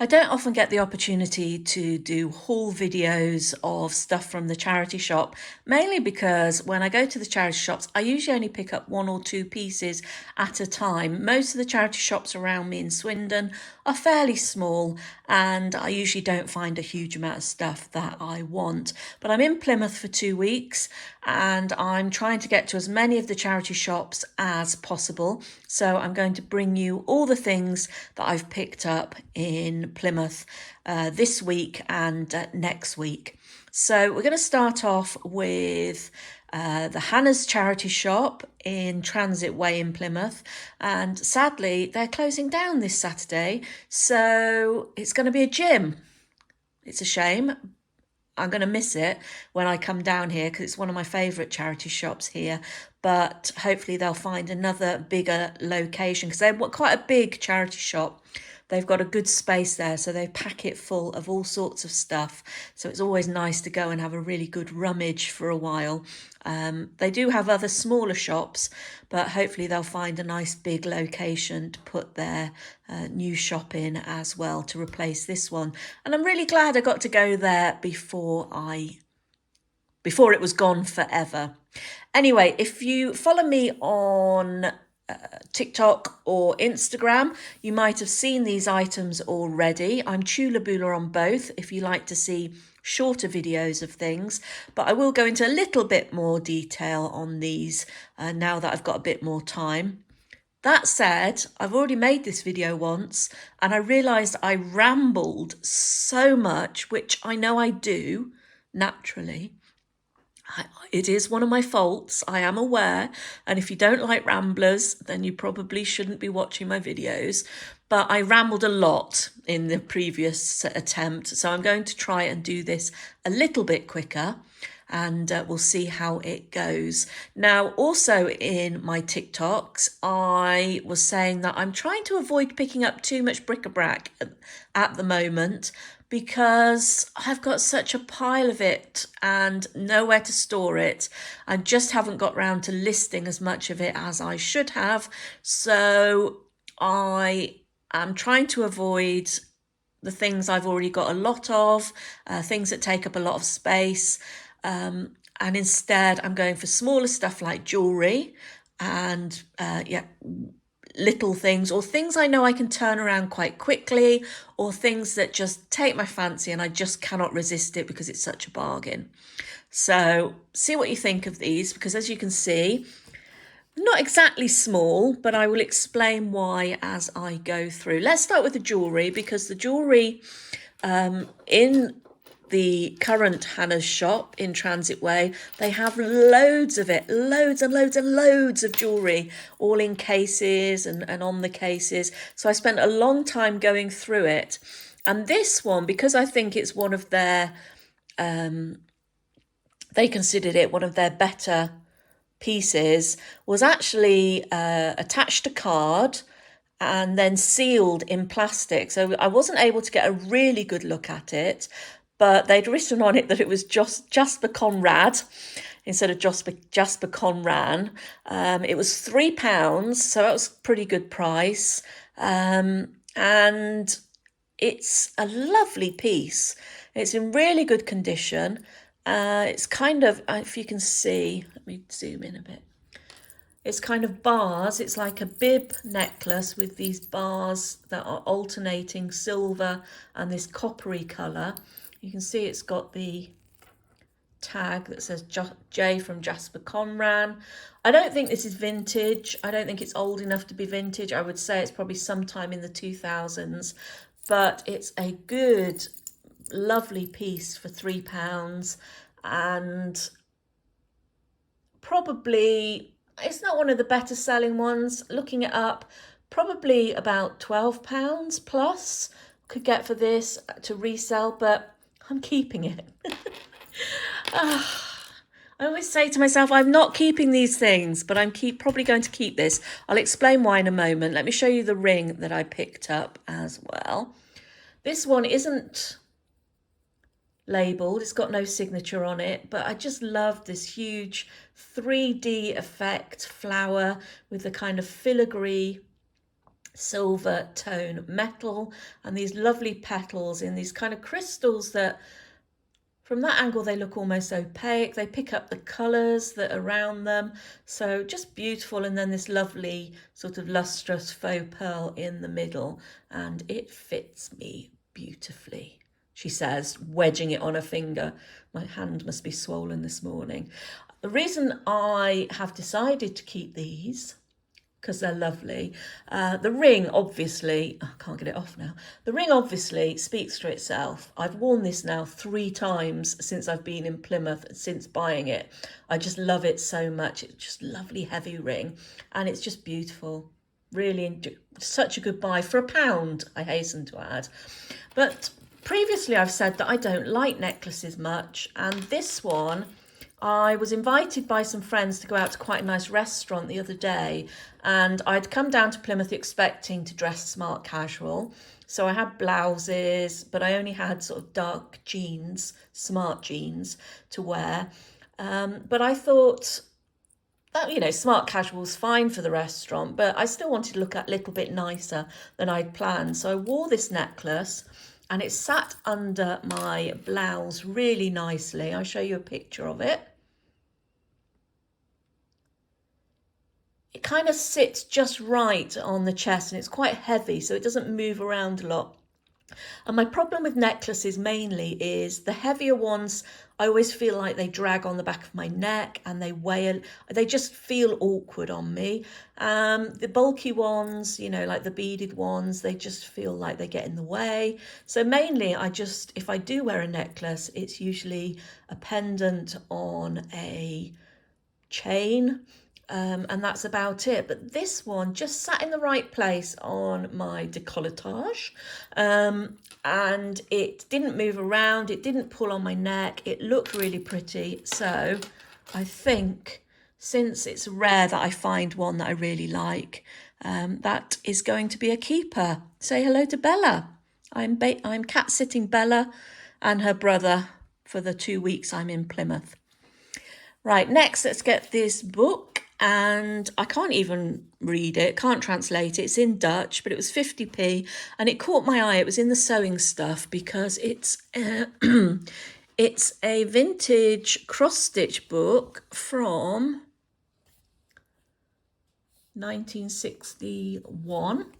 I don't often get the opportunity to do haul videos of stuff from the charity shop, mainly because when I go to the charity shops, I usually only pick up one or two pieces at a time. Most of the charity shops around me in Swindon are fairly small, and I usually don't find a huge amount of stuff that I want. But I'm in Plymouth for 2 weeks, and I'm trying to get to as many of the charity shops as possible. So I'm going to bring you all the things that I've picked up in Plymouth this week and next week. So we're going to start off with the Hannah's charity shop in Transit Way in Plymouth, and sadly they're closing down this Saturday, so it's going to be a gym. It's a shame. I'm going to miss it when I come down here because it's one of my favourite charity shops here. But hopefully they'll find another bigger location because they're quite a big charity shop. They've got a good space there, so they pack it full of all sorts of stuff. So it's always nice to go and have a really good rummage for a while. They do have other smaller shops, but hopefully they'll find a nice big location to put their new shop in as well to replace this one. And I'm really glad I got to go there before it was gone forever. Anyway, if you follow me on TikTok or Instagram, you might have seen these items already. I'm Chulabula on both if you like to see shorter videos of things, but I will go into a little bit more detail on these now that I've got a bit more time. That said, I've already made this video once and I realised I rambled so much, which I know I do naturally. It is one of my faults, I am aware, and if you don't like ramblers, then you probably shouldn't be watching my videos, but I rambled a lot in the previous attempt, so I'm going to try and do this a little bit quicker, and we'll see how it goes. Now, also in my TikToks, I was saying that I'm trying to avoid picking up too much bric-a-brac at the moment, because I've got such a pile of it and nowhere to store it. I just haven't got round to listing as much of it as I should have. So I am trying to avoid the things I've already got a lot of, things that take up a lot of space. And instead I'm going for smaller stuff like jewellery and little things, or things I know I can turn around quite quickly, or things that just take my fancy and I just cannot resist it because it's such a bargain. So see what you think of these, because as you can see, not exactly small, but I will explain why as I go through. Let's start with the jewellery, because the jewellery in the current Hannah's shop in Transit Way, they have loads of it, loads and loads and loads of jewellery, all in cases and on the cases. So I spent a long time going through it. And this one, because I think it's one of their, they considered it one of their better pieces, was actually attached to card and then sealed in plastic. So I wasn't able to get a really good look at it, but they'd written on it that it was Jasper Conrad instead of Jasper Conran. It was £3, so that was a pretty good price. And it's a lovely piece. It's in really good condition. It's kind of, if you can see, let me zoom in a bit. It's kind of bars. It's like a bib necklace with these bars that are alternating silver and this coppery colour. You can see it's got the tag that says J from Jasper Conran. I don't think this is vintage. I don't think it's old enough to be vintage. I would say it's probably sometime in the 2000s, but it's a good, lovely piece for £3, and probably, it's not one of the better selling ones. Looking it up, probably about £12 plus could get for this to resell, but I'm keeping it. I always say to myself, I'm not keeping these things, but I'm probably going to keep this. I'll explain why in a moment. Let me show you the ring that I picked up as well. This one isn't labelled, it's got no signature on it, but I just love this huge 3D effect flower with the kind of filigree silver tone metal, and these lovely petals in these kind of crystals that from that angle they look almost opaque. They pick up the colours that are around them, so just beautiful. And then this lovely sort of lustrous faux pearl in the middle, and it fits me beautifully, she says, wedging it on her finger. My hand must be swollen this morning. The reason I have decided to keep these, because they're lovely. The ring, obviously, I can't get it off now. The ring obviously speaks for itself. I've worn this now 3 times since I've been in Plymouth, since buying it. I just love it so much. It's just a lovely heavy ring, and it's just beautiful. Really, such a good buy for £1, I hasten to add. But previously I've said that I don't like necklaces much, and this one, I was invited by some friends to go out to quite a nice restaurant the other day, and I'd come down to Plymouth expecting to dress smart casual. So I had blouses, but I only had sort of dark jeans, smart jeans to wear. But I thought that, you know, smart casual's fine for the restaurant, but I still wanted to look a little bit nicer than I'd planned. So I wore this necklace, and it sat under my blouse really nicely. I'll show you a picture of it. It kind of sits just right on the chest, and it's quite heavy, so it doesn't move around a lot. And my problem with necklaces mainly is the heavier ones, I always feel like they drag on the back of my neck, and they weigh, they just feel awkward on me. The bulky ones, you know, like the beaded ones, they just feel like they get in the way. So mainly if I do wear a necklace, it's usually a pendant on a chain. And that's about it. But this one just sat in the right place on my décolletage, and it didn't move around, it didn't pull on my neck, it looked really pretty. So I think, since it's rare that I find one that I really like, that is going to be a keeper. Say hello to Bella. I'm cat sitting Bella and her brother for the 2 weeks I'm in Plymouth. Right, next let's get this book. And I can't even read it, can't translate it. It's in Dutch, but it was 50p, and it caught my eye. It was in the sewing stuff because it's it's a vintage cross-stitch book from 1961,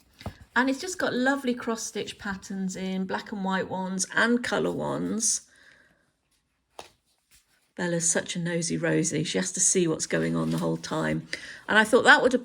and it's just got lovely cross-stitch patterns in, black and white ones and colour ones. Bella's such a nosy Rosie. She has to see what's going on the whole time. And I thought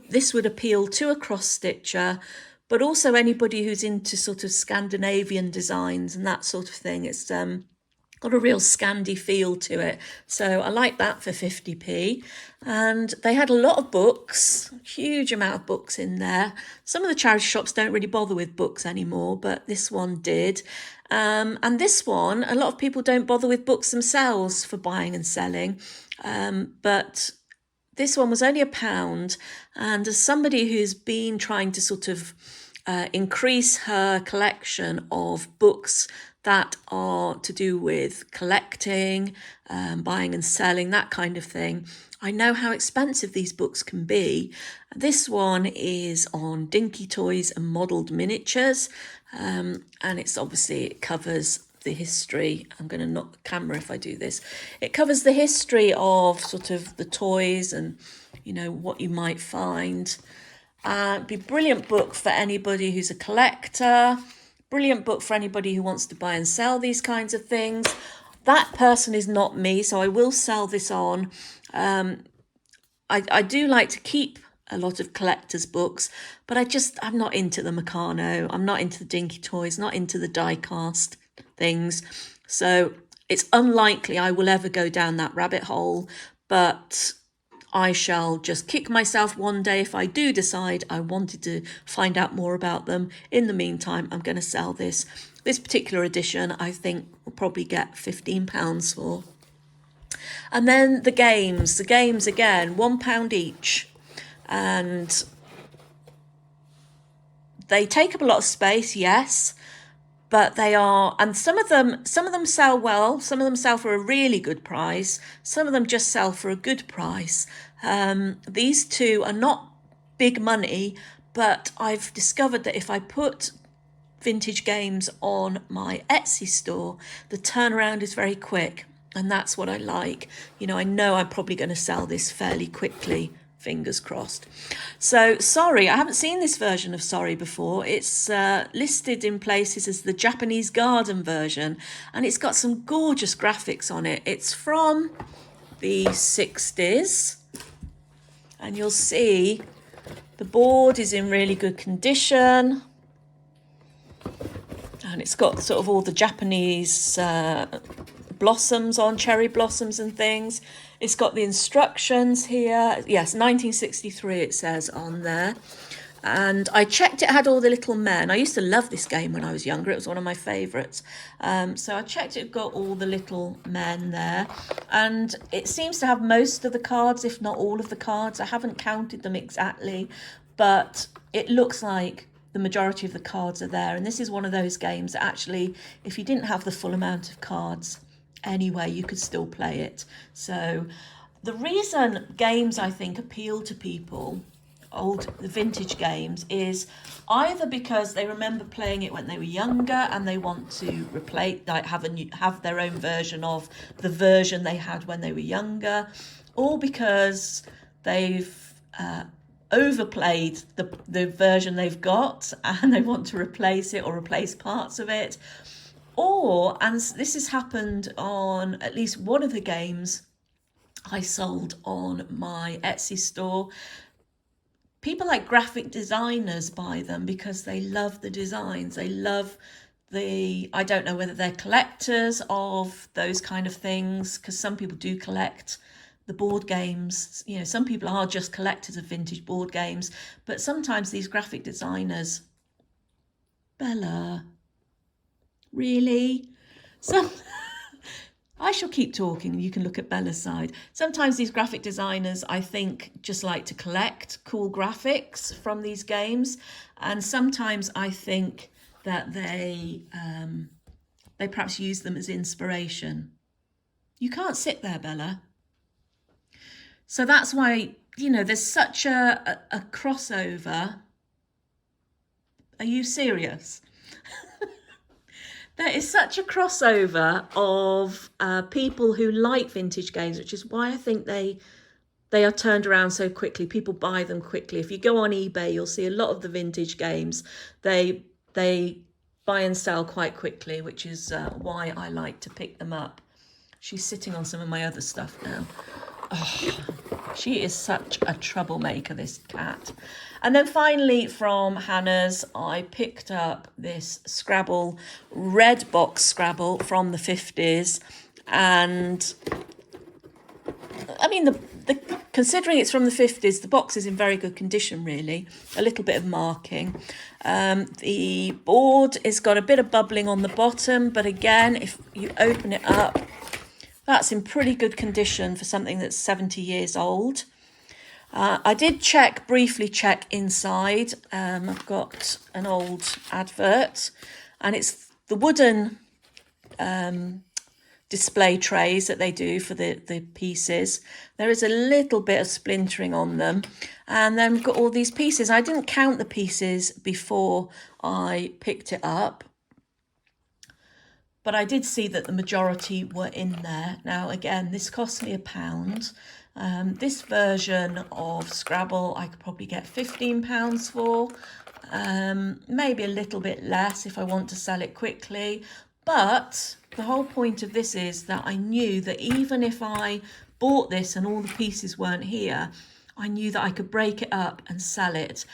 this would appeal to a cross-stitcher, but also anybody who's into sort of Scandinavian designs and that sort of thing. It's got a real Scandi feel to it. So I like that for 50p. And they had a lot of books, huge amount of books in there. Some of the charity shops don't really bother with books anymore, but this one did. And this one, a lot of people don't bother with books themselves for buying and selling. But this one was only £1. And as somebody who's been trying to sort of increase her collection of books that are to do with collecting, buying and selling, that kind of thing, I know how expensive these books can be. This one is on dinky toys and modelled miniatures, and it covers the history. I'm going to knock the camera if I do this. It covers the history of sort of the toys and, you know, what you might find. It'd be a brilliant book for anybody who's a collector. Brilliant book for anybody who wants to buy and sell these kinds of things. That person is not me, so I will sell this on. I do like to keep a lot of collectors' books, but I'm not into the Meccano. I'm not into the dinky toys, not into the die-cast things. So it's unlikely I will ever go down that rabbit hole, but I shall just kick myself one day if I do decide I wanted to find out more about them. In the meantime, I'm going to sell this. This particular edition, I think, will probably get £15 for. And then the games again, £1 each. And they take up a lot of space, yes, but they are, and some of them sell well, some of them sell for a really good price, some of them just sell for a good price. These two are not big money, But I've discovered that if I put vintage games on my Etsy store, the turnaround is very quick, and that's what I like. You know I'm probably going to sell this fairly quickly, fingers crossed. So Sorry, I haven't seen this version of Sorry before. It's listed in places as the Japanese garden version, and it's got some gorgeous graphics on it. It's from the 60s, and you'll see the board is in really good condition, and it's got sort of all the Japanese blossoms on, cherry blossoms and things. It's got the instructions here. Yes, 1963 it says on there. And I checked it had all the little men. I used to love this game when I was younger. It was one of my favourites. So I checked it got all the little men there. And it seems to have most of the cards, if not all of the cards. I haven't counted them exactly, but it looks like the majority of the cards are there. And this is one of those games that actually, if you didn't have the full amount of cards anyway, you could still play it. So the reason games, I think, appeal to people, the vintage games, is either because they remember playing it when they were younger and they want to replace, like have their own version of the version they had when they were younger, or because they've overplayed the version they've got and they want to replace it or replace parts of it. Or, and this has happened on at least one of the games I sold on my Etsy store, people like graphic designers buy them because they love the designs. They love I don't know whether they're collectors of those kind of things, because some people do collect the board games. Some people are just collectors of vintage board games, but sometimes these graphic designers, Bella, really? I shall keep talking and you can look at Bella's side. Sometimes these graphic designers, I think, just like to collect cool graphics from these games. And sometimes I think that they perhaps use them as inspiration. You can't sit there, Bella. So that's why, there's such a crossover. Are you serious? There is such a crossover of people who like vintage games, which is why I think they are turned around so quickly. People buy them quickly. If you go on eBay, you'll see a lot of the vintage games. They buy and sell quite quickly, which is why I like to pick them up. She's sitting on some of my other stuff now. Oh, she is such a troublemaker, this cat. And then finally from Hannah's, I picked up this Scrabble, red box Scrabble from the 50s. And I mean, considering it's from the 50s, the box is in very good condition, really. A little bit of marking. The board has got a bit of bubbling on the bottom, but again, if you open it up, that's in pretty good condition for something that's 70 years old. I did briefly check inside. I've got an old advert, and it's the wooden display trays that they do for the pieces. There is a little bit of splintering on them, and then we've got all these pieces. I didn't count the pieces before I picked it up, but I did see that the majority were in there. Now, again, this cost me £1. This version of Scrabble I could probably get £15 for, maybe a little bit less if I want to sell it quickly. But the whole point of this is that I knew that even if I bought this and all the pieces weren't here, I knew that I could break it up and sell it.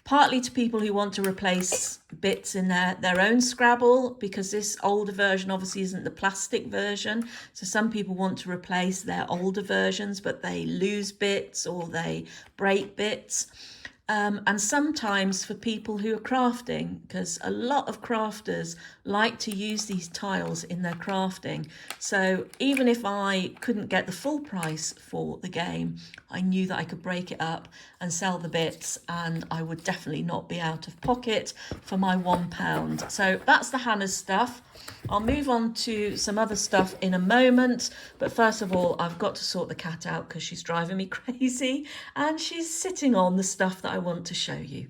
Partly to people who want to replace bits in their own Scrabble, because this older version obviously isn't the plastic version. So some people want to replace their older versions, but they lose bits or they break bits. And sometimes for people who are crafting, because a lot of crafters like to use these tiles in their crafting. So even if I couldn't get the full price for the game, I knew that I could break it up and sell the bits, and I would definitely not be out of pocket for my £1. So that's the Hannah's stuff. I'll move on to some other stuff in a moment, but first of all, I've got to sort the cat out because she's driving me crazy and she's sitting on the stuff that I want to show you.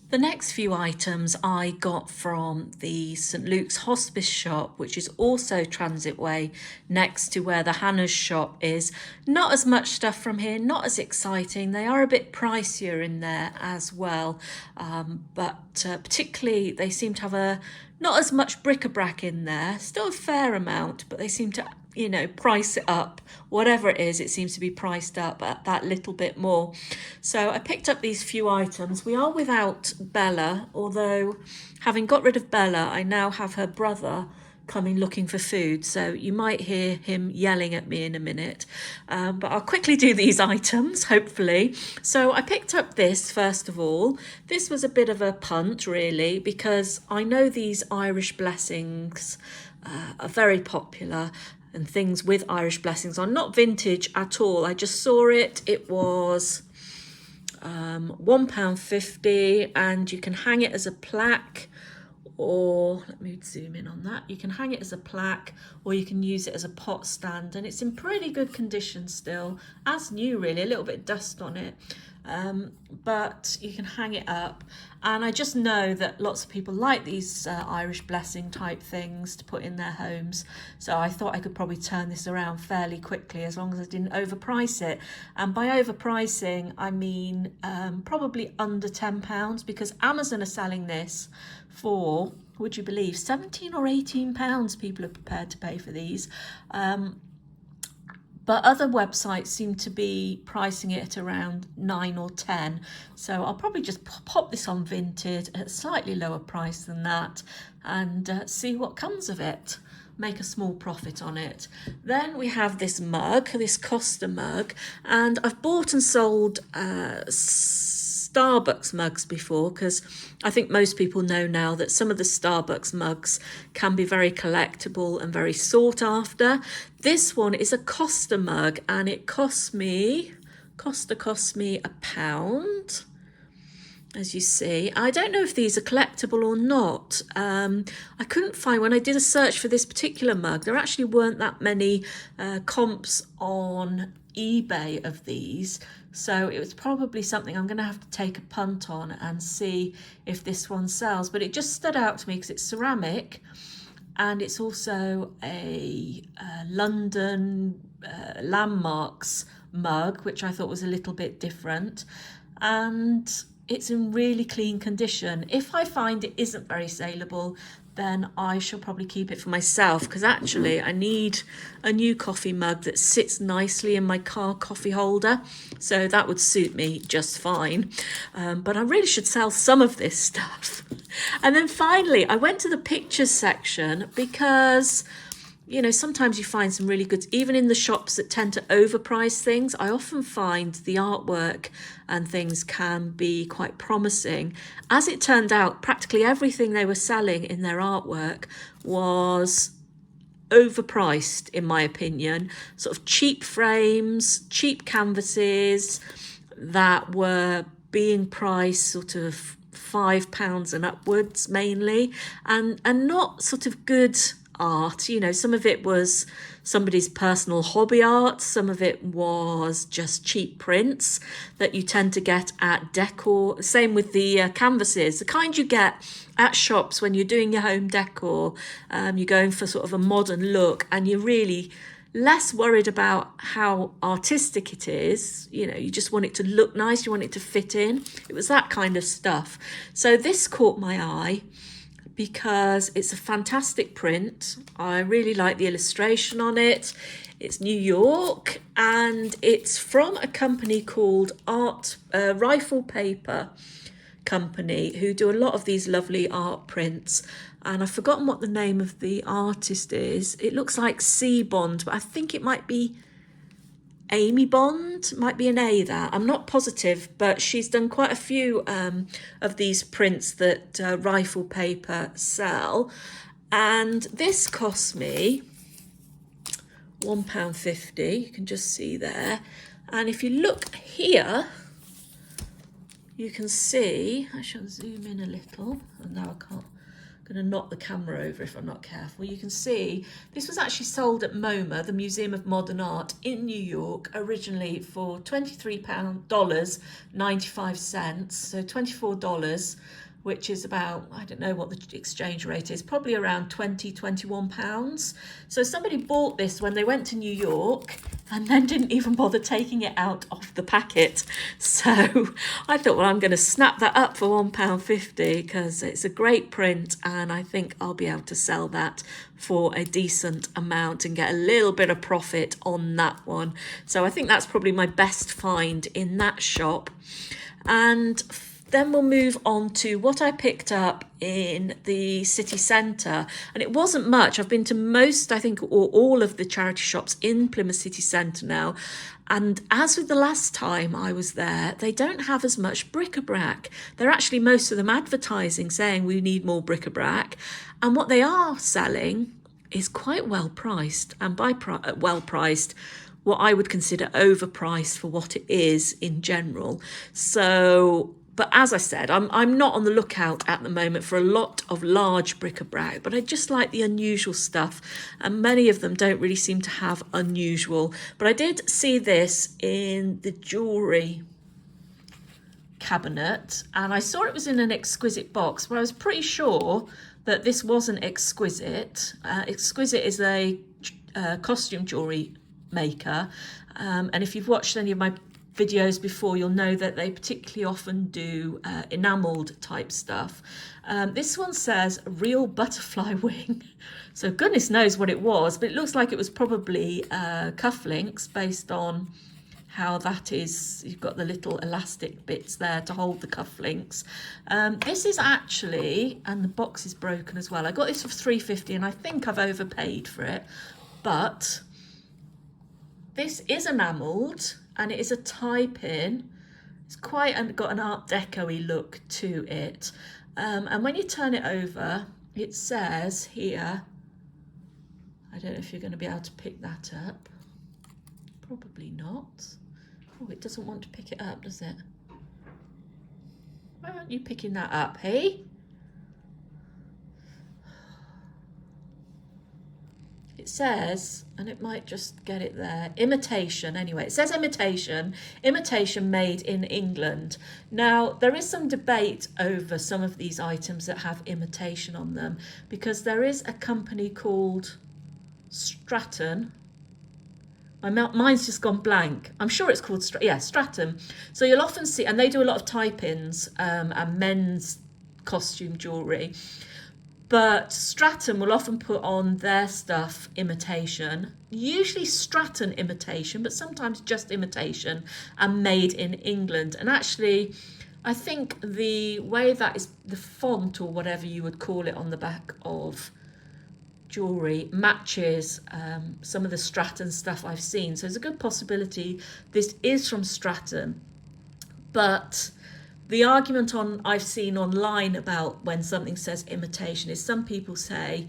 The next few items I got from the St Luke's Hospice shop, which is also Transit Way next to where the Hannah's shop is. Not as much stuff from here, not as exciting. They are a bit pricier in there as well, but particularly they seem to have not as much bric-a-brac in there, still a fair amount, but they seem to, you know, price it up. Whatever it is, it seems to be priced up at that little bit more. So I picked up these few items. We are without Bella, although having got rid of Bella, I now have her brother coming looking for food, so you might hear him yelling at me in a minute, but I'll quickly do these items, hopefully. So I picked up this first of all. This was a bit of a punt really, because I know these Irish blessings are very popular, and things with Irish blessings are not vintage at all. I just saw it. It was £1.50, and you can hang it as a plaque, or let me zoom in on that. You can hang it as a plaque, or you can use it as a pot stand, and it's in pretty good condition still, as new really, a little bit of dust on it, but you can hang it up. And I just know that lots of people like these Irish blessing type things to put in their homes, so I thought I could probably turn this around fairly quickly as long as I didn't overprice it. And by overpricing I mean probably under £10, because Amazon are selling this for, would you believe, £17 or £18 people are prepared to pay for these. But other websites seem to be pricing it at around 9 or 10. So I'll probably just pop this on Vinted at a slightly lower price than that, and see what comes of it. Make a small profit on it. Then we have this mug, this Costa mug, and I've bought and sold Starbucks mugs before, because I think most people know now that some of the Starbucks mugs can be very collectible and very sought after. This one is a Costa mug, and it cost me £1, as you see. I don't know if these are collectible or not. I couldn't find, when I did a search for this particular mug, there actually weren't that many comps on eBay of these, so it was probably something I'm going to have to take a punt on and see if this one sells. But it just stood out to me because it's ceramic, and it's also a London landmarks mug, which I thought was a little bit different, and it's in really clean condition. If I find it isn't very saleable, then I shall probably keep it for myself, because actually I need a new coffee mug that sits nicely in my car coffee holder, so that would suit me just fine. But I really should sell some of this stuff. And then finally I went to the pictures section, because you know, sometimes you find some really good, even in the shops that tend to overprice things, I often find the artwork and things can be quite promising. As it turned out, practically everything they were selling in their artwork was overpriced, in my opinion. Sort of cheap frames, cheap canvases that were being priced sort of £5 and upwards mainly, and not sort of good art. You know, some of it was somebody's personal hobby art, some of it was just cheap prints that you tend to get at decor. Same with the canvases, the kind you get at shops when you're doing your home decor. You're going for sort of a modern look, and you're really less worried about how artistic it is. You know, you just want it to look nice, you want it to fit in. It was that kind of stuff. So this caught my eye because it's a fantastic print. I really like the illustration on it. It's New York, and it's from a company called Rifle Paper Company, who do a lot of these lovely art prints. And I've forgotten what the name of the artist is. It looks like C Bond, but I think it might be Amy Bond, might be an A there. I'm not positive, but she's done quite a few of these prints that Rifle Paper sell. And this cost me £1.50, you can just see there. And if you look here, you can see, I shall zoom in a little, and now I can't going to knock the camera over if I'm not careful. You can see this was actually sold at MoMA, the Museum of Modern Art in New York, originally for $23.95, so $24, which is about, I don't know what the exchange rate is, probably around 20, 21 pounds. So somebody bought this when they went to New York and then didn't even bother taking it out of the packet. So I thought, well, I'm going to snap that up for £1.50 because it's a great print, and I think I'll be able to sell that for a decent amount and get a little bit of profit on that one. So I think that's probably my best find in that shop. And then we'll move on to what I picked up in the city centre. And it wasn't much. I've been to most, I think, or all of the charity shops in Plymouth city centre now. And as with the last time I was there, they don't have as much bric-a-brac. They're actually, most of them, advertising saying we need more bric-a-brac. And what they are selling is quite well priced. And by well priced, what I would consider overpriced for what it is in general. So, but as I said, I'm not on the lookout at the moment for a lot of large bric-a-brac, but I just like the unusual stuff, and many of them don't really seem to have unusual. But I did see this in the jewellery cabinet, and I saw it was in an exquisite box, but I was pretty sure that this wasn't exquisite. Exquisite is a costume jewellery maker, and if you've watched any of my videos before, you'll know that they particularly often do enamelled type stuff. This one says real butterfly wing, so goodness knows what it was, but it looks like it was probably cufflinks, based on how that is. You've got the little elastic bits there to hold the cufflinks. This is actually, and the box is broken as well, I got this for £3.50 and I think I've overpaid for it, but this is enamelled and it is a tie-pin. It's quite got an Art Deco-y look to it. And when you turn it over, it says here, I don't know if you're going to be able to pick that up. Probably not. Oh, it doesn't want to pick it up, does it? Why aren't you picking that up, hey? It says, and it might just get it there, imitation. Anyway, it says imitation made in England. Now, there is some debate over some of these items that have imitation on them, because there is a company called Stratton. Mine's just gone blank. I'm sure it's called Stratton. So you'll often see, and they do a lot of tie-pins and men's costume jewellery. But Stratton will often put on their stuff imitation, usually Stratton imitation, but sometimes just imitation, and made in England. And actually, I think the way that is, the font or whatever you would call it on the back of jewellery, matches some of the Stratton stuff I've seen. So there's a good possibility this is from Stratton. But the argument I've seen online about when something says imitation is some people say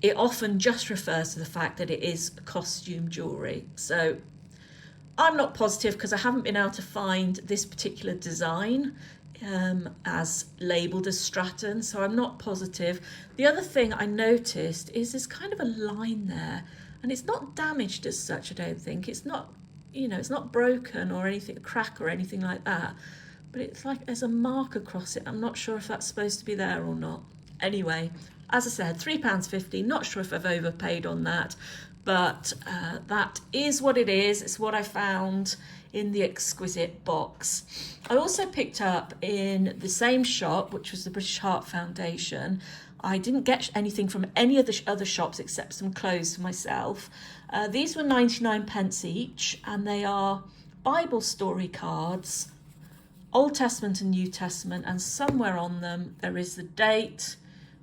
it often just refers to the fact that it is costume jewellery. So I'm not positive because I haven't been able to find this particular design as labelled as Stratton, so I'm not positive. The other thing I noticed is there's kind of a line there, and it's not damaged as such, I don't think. It's not, you know, it's not broken or anything, a crack or anything like that, but it's like there's a mark across it. I'm not sure if that's supposed to be there or not. Anyway, as I said, £3.50, not sure if I've overpaid on that, but that is what it is. It's what I found in the exquisite box. I also picked up in the same shop, which was the British Heart Foundation. I didn't get anything from any of the other shops except some clothes for myself. These were 99p each, and they are Bible story cards, Old Testament and New Testament, and somewhere on them there is the date,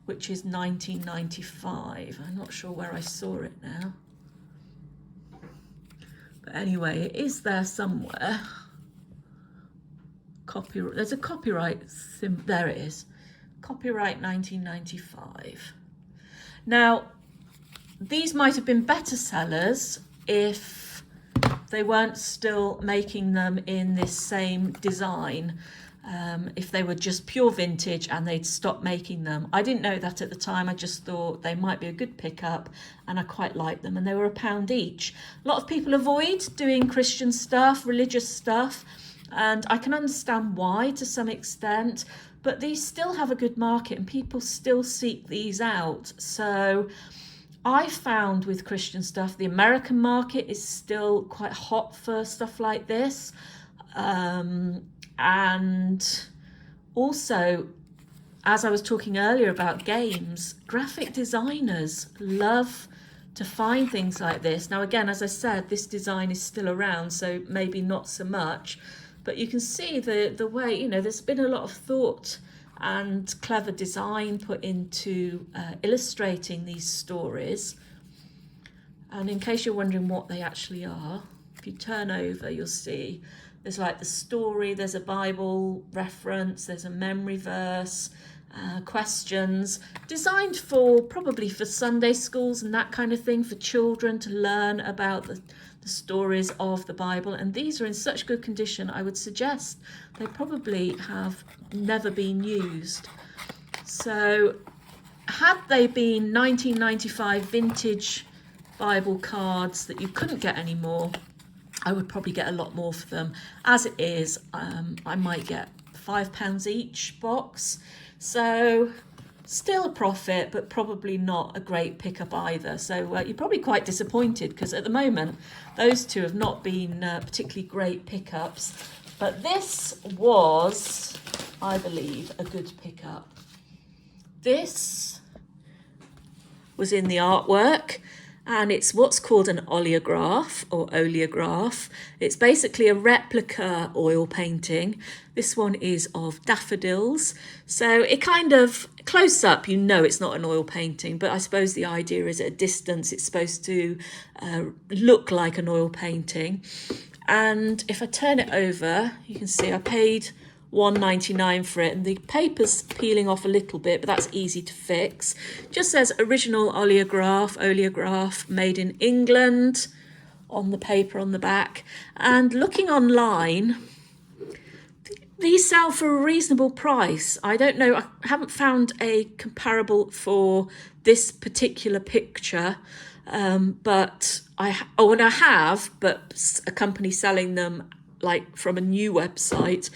which is 1995. I'm not sure where I saw it now. But anyway, it is there somewhere. There's a copyright there it is. Copyright 1995. Now, these might have been better sellers if they weren't still making them in this same design. if they were just pure vintage and they'd stopped making them. I didn't know that at the time. I just thought they might be a good pickup and I quite liked them, and they were £1 each. A lot of people avoid doing Christian stuff, religious stuff, and I can understand why to some extent, but these still have a good market and people still seek these out. So I found with Christian stuff, the American market is still quite hot for stuff like this. And also, as I was talking earlier about games, graphic designers love to find things like this. Now, again, as I said, this design is still around, so maybe not so much, but you can see the way, you know, there's been a lot of thought and clever design put into illustrating these stories. And in case you're wondering what they actually are, if you turn over, you'll see there's like the story, there's a Bible reference, there's a memory verse, questions, designed for probably for Sunday schools and that kind of thing, for children to learn about the stories of the Bible. And these are in such good condition, I would suggest they probably have never been used. So had they been 1995 vintage Bible cards that you couldn't get anymore, I would probably get a lot more for them. As it is, I might get £5 each box. So still a profit, but probably not a great pickup either. So you're probably quite disappointed because at the moment, those two have not been particularly great pickups. But this was, I believe, a good pickup. This was in the artwork. And it's what's called an oleograph or oleograph. It's basically a replica oil painting. This one is of daffodils. So it kind of, close up, you know it's not an oil painting, but I suppose the idea is at a distance it's supposed to look like an oil painting. And if I turn it over, you can see I paid £1.99 for it, and the paper's peeling off a little bit, but that's easy to fix. Just says original oleograph made in England on the paper on the back. And looking online, these sell for a reasonable price. I don't know, I haven't found a comparable for this particular picture, but I have, but a company selling them like from a new website.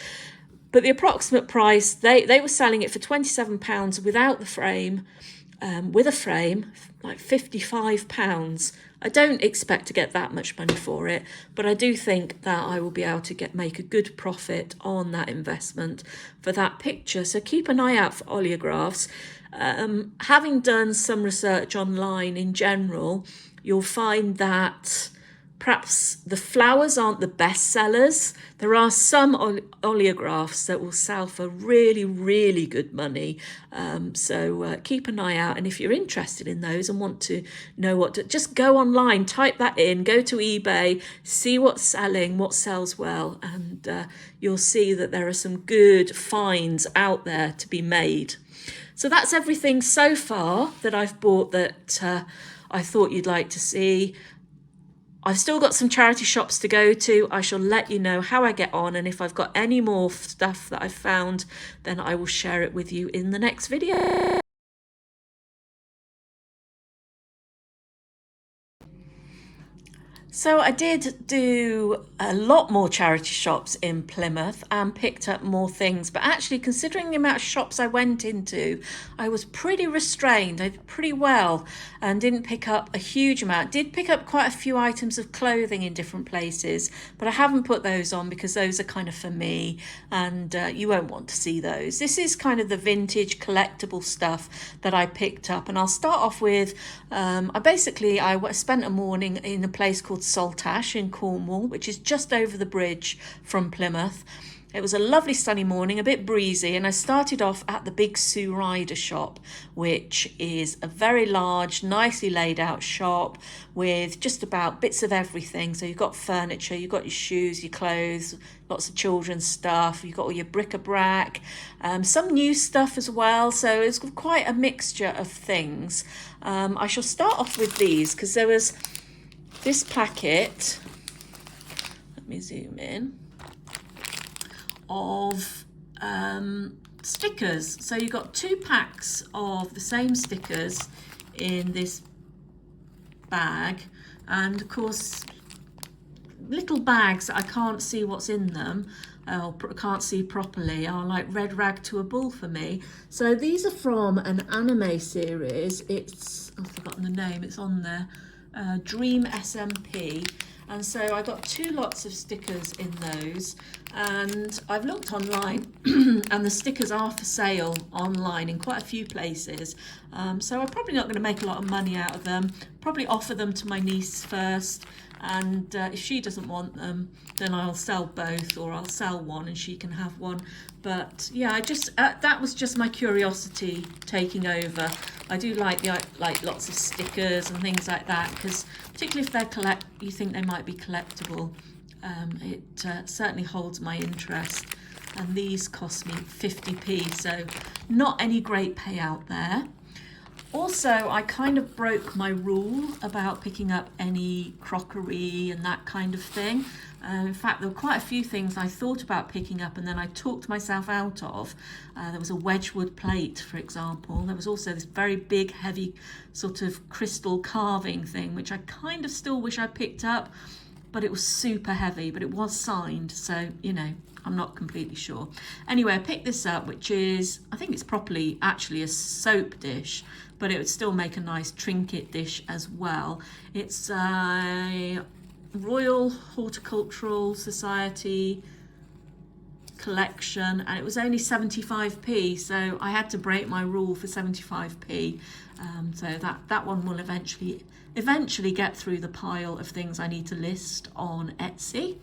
But the approximate price, they were selling it for £27 without the frame, with a frame, like £55. I don't expect to get that much money for it, but I do think that I will be able to make a good profit on that investment for that picture. So keep an eye out for oleographs. Having done some research online in general, you'll find that perhaps the flowers aren't the best sellers. There are some oleographs that will sell for really, really good money. So keep an eye out. And if you're interested in those and want to know just go online, type that in, go to eBay, see what's selling, what sells well. And you'll see that there are some good finds out there to be made. So that's everything so far that I've bought that I thought you'd like to see. I've still got some charity shops to go to. I shall let you know how I get on, and if I've got any more stuff that I've found, then I will share it with you in the next video. So I did do a lot more charity shops in Plymouth and picked up more things, but actually considering the amount of shops I went into, I was pretty restrained. I did pretty well and didn't pick up a huge amount. Did pick up quite a few items of clothing in different places, but I haven't put those on because those are kind of for me, and you won't want to see those. This is kind of the vintage collectible stuff that I picked up, and I'll start off with, I spent a morning in a place called Saltash in Cornwall, which is just over the bridge from Plymouth. It was a lovely sunny morning, a bit breezy, and I started off at the Big Sue Ryder shop, which is a very large, nicely laid out shop with just about bits of everything. So you've got furniture, you've got your shoes, your clothes, lots of children's stuff, you've got all your bric-a-brac, some new stuff as well. So it's quite a mixture of things. I shall start off with these because there was this packet, let me zoom in, of stickers. So you've got 2 packs of the same stickers in this bag, and of course little bags that I can't see what's in them, or can't see properly, are like red rag to a bull for me. So these are from an anime series. It's, I've forgotten the name, it's on there, Dream SMP. And so I got 2 lots of stickers in those, and I've looked online and the stickers are for sale online in quite a few places. So I'm probably not going to make a lot of money out of them. Probably offer them to my niece first, and if she doesn't want them, then I'll sell both, or I'll sell one and she can have one. But yeah, I just that was just my curiosity taking over. I do like lots of stickers and things like that, because particularly if they're you think they might be collectible, it certainly holds my interest. And these cost me 50p, so not any great payout there. Also, I kind of broke my rule about picking up any crockery and that kind of thing. In fact, there were quite a few things I thought about picking up and then I talked myself out of. There was a Wedgwood plate, for example. There was also this very big, heavy sort of crystal carving thing, which I kind of still wish I picked up, but it was super heavy, but it was signed, so, you know, I'm not completely sure. Anyway, I picked this up, which is, I think it's properly actually a soap dish, but it would still make a nice trinket dish as well. It's a Royal Horticultural Society collection, and it was only 75p, so I had to break my rule for 75p. So that one will eventually get through the pile of things I need to list on Etsy,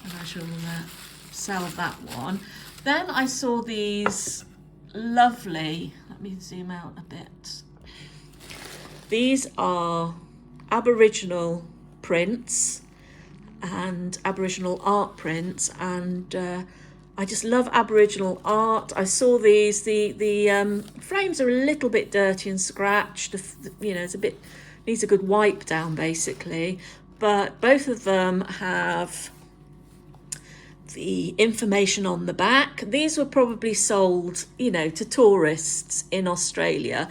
and I shall sell that one. Then I saw these lovely, let me zoom out a bit. These are Aboriginal prints and Aboriginal art prints, and I just love Aboriginal art. I saw these, the frames are a little bit dirty and scratched, you know, it's a bit, needs a good wipe down basically, but both of them have the information on the back. These were probably sold, you know, to tourists in Australia.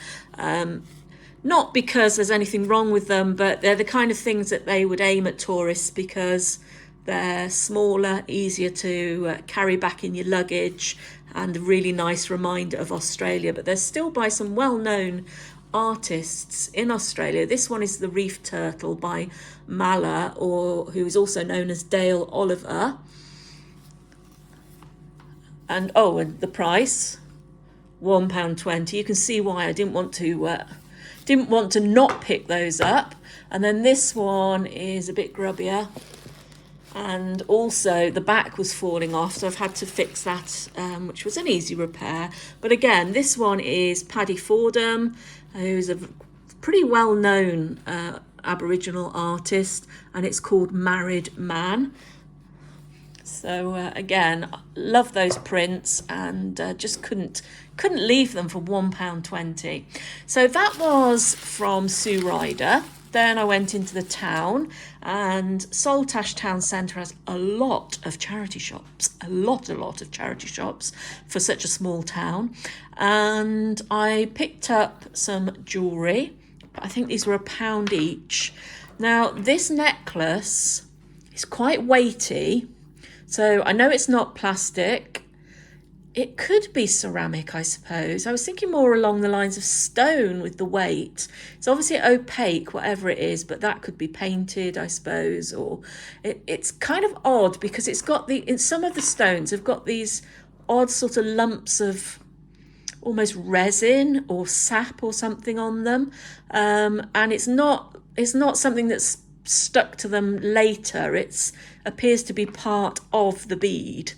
Not because there's anything wrong with them, but they're the kind of things that they would aim at tourists because they're smaller, easier to carry back in your luggage, and a really nice reminder of Australia. But they're still by some well-known artists in Australia. This one is the Reef Turtle by Mala, or who is also known as Dale Oliver. And oh, and the price, £1.20. You can see why I didn't want to not pick those up. And then this one is a bit grubbier, and also the back was falling off, so I've had to fix that, which was an easy repair. But again, this one is Paddy Fordham, who's a pretty well-known Aboriginal artist, and it's called Married Man. So again, love those prints, and just couldn't leave them for £1.20. So that was from Sue Ryder. Then I went into the town, and Saltash town centre has a lot of charity shops, a lot of charity shops for such a small town. And I picked up some jewellery. I think these were £1 each. Now, this necklace is quite weighty, so I know it's not plastic. It could be ceramic, I suppose. I was thinking more along the lines of stone with the weight. It's obviously opaque, whatever it is, but that could be painted, I suppose. Or it's kind of odd because it's got some of the stones have got these odd sort of lumps of almost resin or sap or something on them, and it's not something that's stuck to them later. It appears to be part of the bead.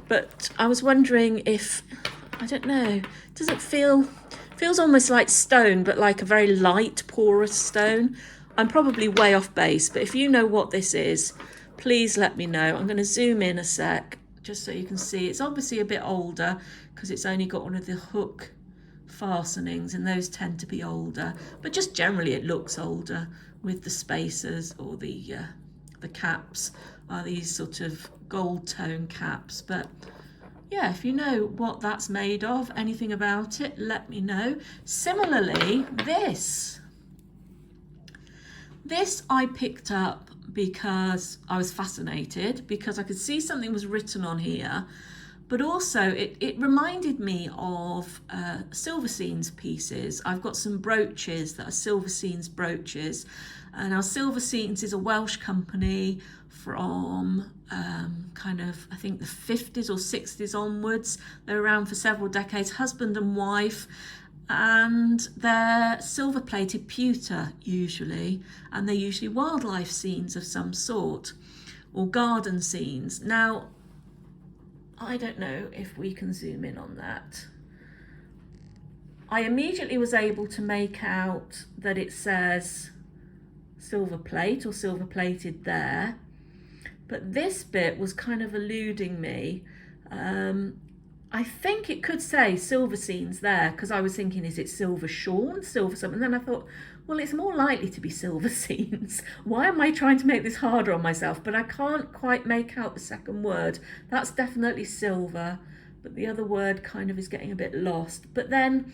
But I was wondering if, I don't know, does it feels almost like stone, but like a very light, porous stone. I'm probably way off base, but if you know what this is, please let me know. I'm going to zoom in a sec, just so you can see. It's obviously a bit older because it's only got one of the hook fastenings, and those tend to be older. But just generally it looks older with the spacers, or the caps are these sort of gold tone caps. But yeah, if you know what that's made of, anything about it, let me know. Similarly, this I picked up because I was fascinated, because I could see something was written on here, but also it reminded me of silver scenes pieces. I've got some brooches that are silver scenes brooches. Now Silver Scenes is a Welsh company from kind of, I think, the 50s or 60s onwards. They're around for several decades, husband and wife, and they're silver plated pewter usually, and they're usually wildlife scenes of some sort or garden scenes. Now, I don't know if we can zoom in on that. I immediately was able to make out that it says silver plate or silver plated there, but this bit was kind of eluding me. I think it could say silver scenes there, because I was thinking, is it silver shorn, silver something? And then I thought, well, it's more likely to be silver scenes. Why am I trying to make this harder on myself? But I can't quite make out the second word. That's definitely silver, but the other word kind of is getting a bit lost. But then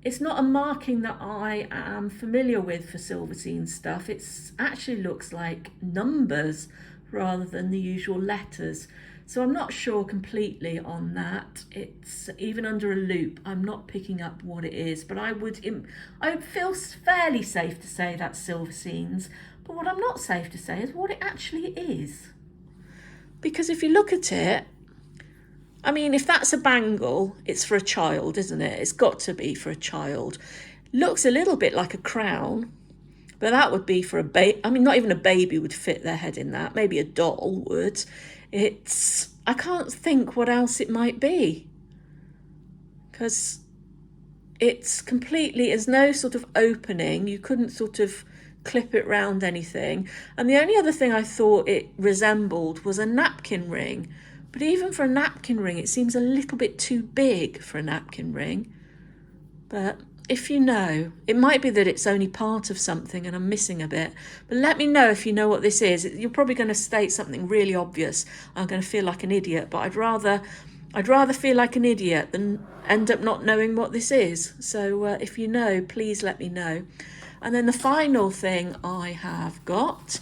it's not a marking that I am familiar with for silver scene stuff. It actually looks like numbers rather than the usual letters. So I'm not sure completely on that. It's even under a loop, I'm not picking up what it is, but I would feel fairly safe to say that's silver scenes. But what I'm not safe to say is what it actually is. Because if you look at it, I mean, if that's a bangle, it's for a child, isn't it? It's got to be for a child. Looks a little bit like a crown, but that would be for a baby. I mean, not even a baby would fit their head in that. Maybe a doll would. I can't think what else it might be, because it's completely, there's no sort of opening. You couldn't sort of clip it round anything. And the only other thing I thought it resembled was a napkin ring. But even for a napkin ring, it seems a little bit too big for a napkin ring. But if you know, it might be that it's only part of something and I'm missing a bit. But let me know if you know what this is. You're probably going to state something really obvious. I'm going to feel like an idiot, but I'd rather feel like an idiot than end up not knowing what this is. So if you know, please let me know. And then the final thing I have got,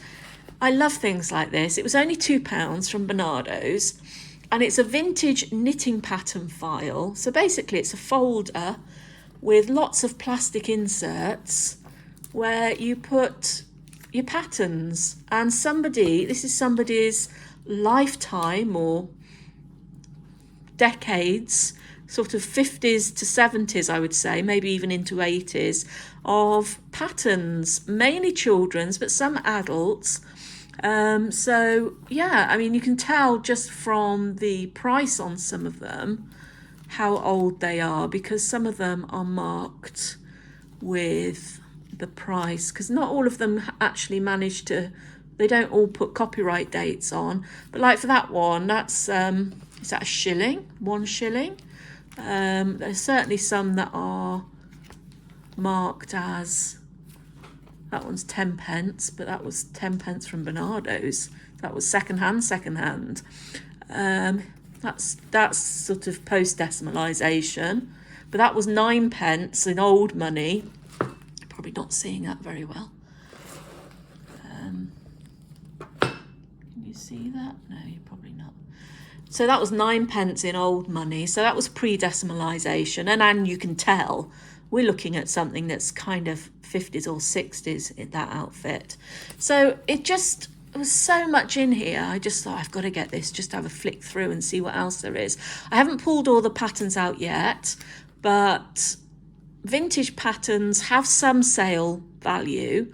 I love things like this. It was only £2 from Bernardo's, and it's a vintage knitting pattern file. So basically it's a folder with lots of plastic inserts where you put your patterns, and this is somebody's lifetime or decades, sort of 50s to 70s, I would say, maybe even into 80s, of patterns, mainly children's, but some adults. So yeah, I mean, you can tell just from the price on some of them how old they are, because some of them are marked with the price, because not all of them actually manage to, they don't all put copyright dates on. But like for that one, that's is that a shilling? 1 shilling? There's certainly some that are marked as, that one's 10 pence, but that was 10 pence from Bernardo's. That was second hand. That's sort of post-decimalisation, but that was 9 pence in old money. Probably not seeing that very well. Can you see that? No, you're probably not. So that was 9 pence in old money. So that was pre-decimalisation, and you can tell we're looking at something that's kind of 50s or 60s in that outfit. So there was so much in here. I just thought, I've got to get this, just have a flick through and see what else there is. I haven't pulled all the patterns out yet, but vintage patterns have some sale value.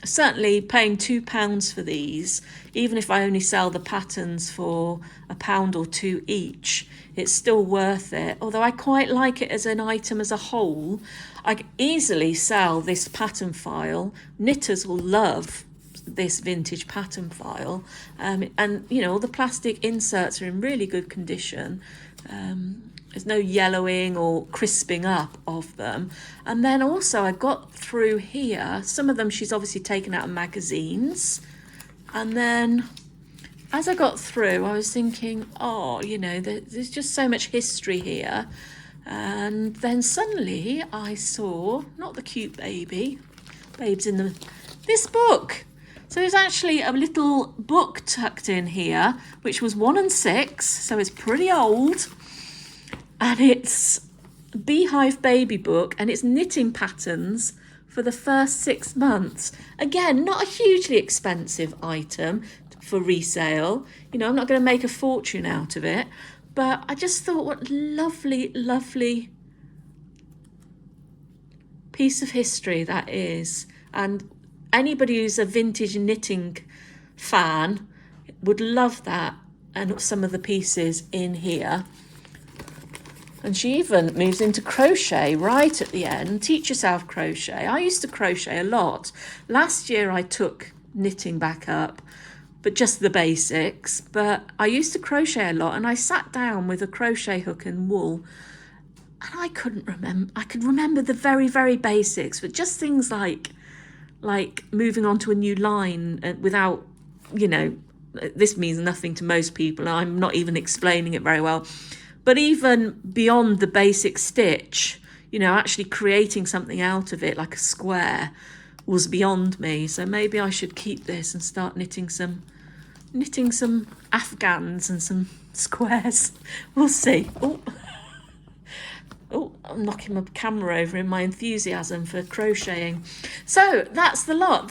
Certainly paying £2 for these, even if I only sell the patterns for £1 or 2 each, it's still worth it. Although I quite like it as an item as a whole. I can easily sell this pattern file. Knitters will love this vintage pattern file, and you know, all the plastic inserts are in really good condition. There's no yellowing or crisping up of them. And then also I got through here, some of them she's obviously taken out of magazines, and then as I got through, I was thinking, oh, you know, there's just so much history here. And then suddenly I saw, not the cute babes in this book. So there's actually a little book tucked in here, which was 1 and 6, so it's pretty old. And it's a Beehive baby book, and it's knitting patterns for the first 6 months. Again, not a hugely expensive item for resale. You know, I'm not going to make a fortune out of it, but I just thought what lovely, lovely piece of history that is. And anybody who's a vintage knitting fan would love that, and some of the pieces in here. And she even moves into crochet right at the end. Teach yourself crochet. I used to crochet a lot. Last year I took knitting back up, but just the basics. But I used to crochet a lot, and I sat down with a crochet hook and wool, and I couldn't remember. I could remember the very, very basics, but just things like moving on to a new line without, you know, this means nothing to most people. I'm not even explaining it very well. But even beyond the basic stitch, you know, actually creating something out of it, like a square, was beyond me. So maybe I should keep this and start knitting some Afghans and some squares. We'll see. Oh, I'm knocking my camera over in my enthusiasm for crocheting. So that's the lot.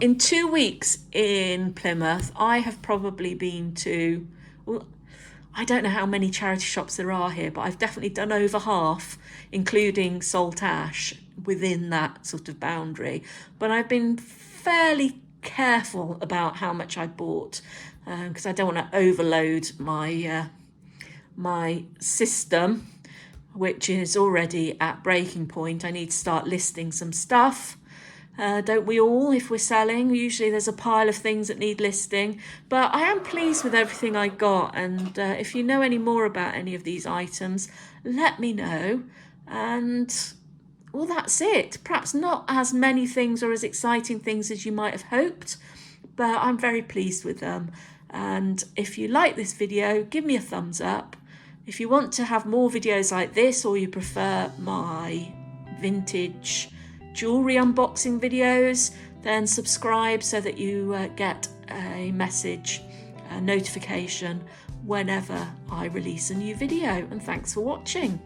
In 2 weeks in Plymouth, I have probably been to, well, I don't know how many charity shops there are here, but I've definitely done over half, including Saltash, within that sort of boundary. But I've been fairly careful about how much I bought, because I don't want to overload my my system, which is already at breaking point. I need to start listing some stuff. Don't we all, if we're selling? Usually there's a pile of things that need listing, but I am pleased with everything I got. And if you know any more about any of these items, let me know. And well, that's it. Perhaps not as many things or as exciting things as you might have hoped, but I'm very pleased with them. And if you like this video, give me a thumbs up. If you want to have more videos like this, or you prefer my vintage jewellery unboxing videos, then subscribe so that you get a message, a notification whenever I release a new video. And thanks for watching.